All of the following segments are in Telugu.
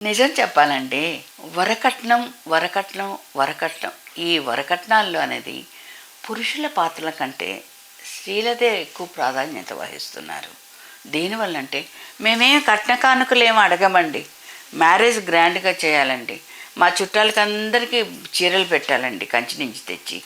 నిజం చెప్పాలంటే వరకట్నం, వరకట్నం, వరకట్నం ఈ వరకట్నాల్లో అనేది పురుషుల పాత్రల కంటే స్త్రీలదే ఎక్కువ ప్రాధాన్యత వహిస్తున్నారు. దేనివల్లంటే మేమేం కట్న కానుకలేం అడగమండి. మ్యారేజ్ గ్రాండ్గా చేయాలండి. మా చుట్టాలకి అందరికీ చీరలు పెట్టాలండి కంచి నుంచి తెచ్చి.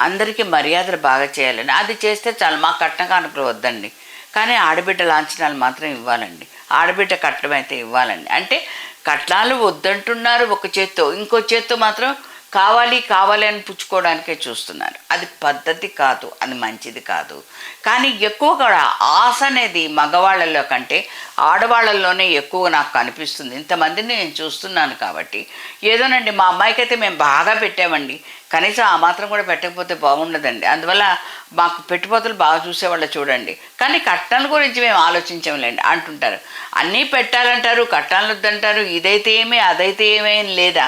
అందరికీ మర్యాదలు బాగా చేయాలండి. అది చేస్తే చాలు, మా కట్న కానుకలు వద్దండి. కానీ ఆడబిడ్డ లాంఛనాలు మాత్రం ఇవ్వాలండి. ఆడబిడ్డ కట్నం అయితే ఇవ్వాలండి. అంటే కట్నాలు వద్దంటున్నారు ఒక చేత్తో, ఇంకో చేత్తో మాత్రం కావాలి కావాలి అని పుచ్చుకోవడానికే చూస్తున్నారు. అది పద్ధతి కాదు, అది మంచిది కాదు. కానీ ఎక్కువ కూడా ఆశ అనేది మగవాళ్ళల్లో కంటే ఆడవాళ్ళల్లోనే ఎక్కువ నాకు కనిపిస్తుంది. ఇంతమందిని నేను చూస్తున్నాను కాబట్టి. ఏదోనండి, మా అమ్మాయికి అయితే మేము బాగా పెట్టామండి, కనీసం ఆ మాత్రం కూడా పెట్టకపోతే బాగుండదండి. అందువల్ల మాకు పెట్టుబడులు బాగా చూసేవాళ్ళు చూడండి, కానీ కట్నాల గురించి మేము ఆలోచించంలేండి అంటుంటారు. అన్నీ పెట్టాలంటారు, కట్నాలు వద్దంటారు. ఇదైతే ఏమి అదైతే ఏమేం లేదా,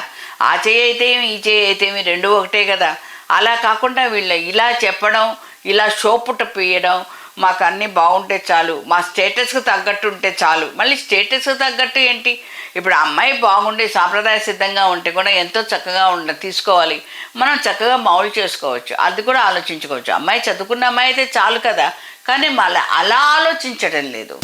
ఆ చేయి అయితే ఏమి ఈ చేయి అయితే ఏమి రెండు ఒకటే కదా. అలా కాకుండా వీళ్ళు ఇలా చెప్పడం, ఇలా షోపుట పీయడం, మాకు అన్నీ బాగుంటే చాలు, మా స్టేటస్కి తగ్గట్టు ఉంటే చాలు. మళ్ళీ స్టేటస్కి తగ్గట్టు ఏంటి? ఇప్పుడు అమ్మాయి బాగుండి సాంప్రదాయ సిద్ధంగా ఉంటే కూడా ఎంతో చక్కగా తీసుకోవాలి. మనం చక్కగా మౌలు చేసుకోవచ్చు, అది కూడా ఆలోచించుకోవచ్చు. అమ్మాయి చదువుకున్న అమ్మాయి అయితే చాలు కదా. కానీ మళ్ళీ అలా ఆలోచించడం లేదు.